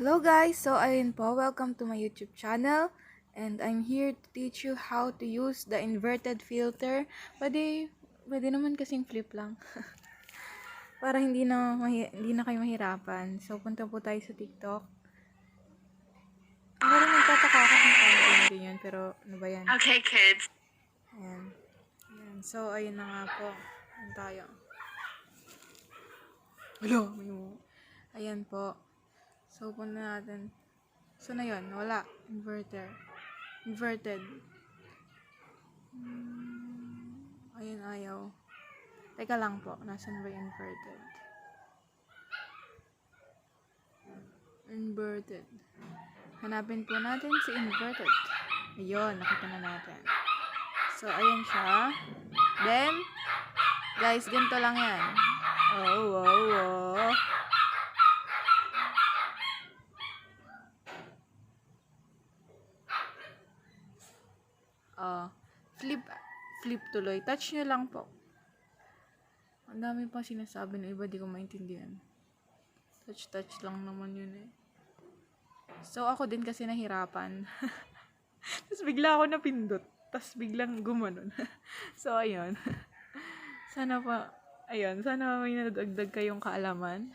Hello guys! So ayun po, welcome to my YouTube channel. And I'm here to teach you how to use the inverted filter. Pwede naman kasing flip lang. Para hindi na kayo mahirapan. So punta po tayo sa TikTok. Ako rin nagtataka ako kung paano ganyan, pero ano ba yan? Okay, kids. Ayan. Ayan. So ayun na nga po. Ayan tayo. Hello! Ayan po. So punta natin. So na yun, wala. Inverted. Ayun, ayaw. Teka lang po, nasan ba yung inverted? Inverted. Hanapin po natin si inverted. Ayun, nakita na natin. So, ayan siya. Then, guys, ganito lang yan. Oh. Flip tuloy. Touch nyo lang po. Ang dami pa sinasabi ng iba, di ko maintindihan. Touch lang naman yun eh. So, ako din kasi nahirapan. Tapos bigla ako napindot. Tapos biglang gumanon. So, ayun. Sana may nadagdag kayong kaalaman.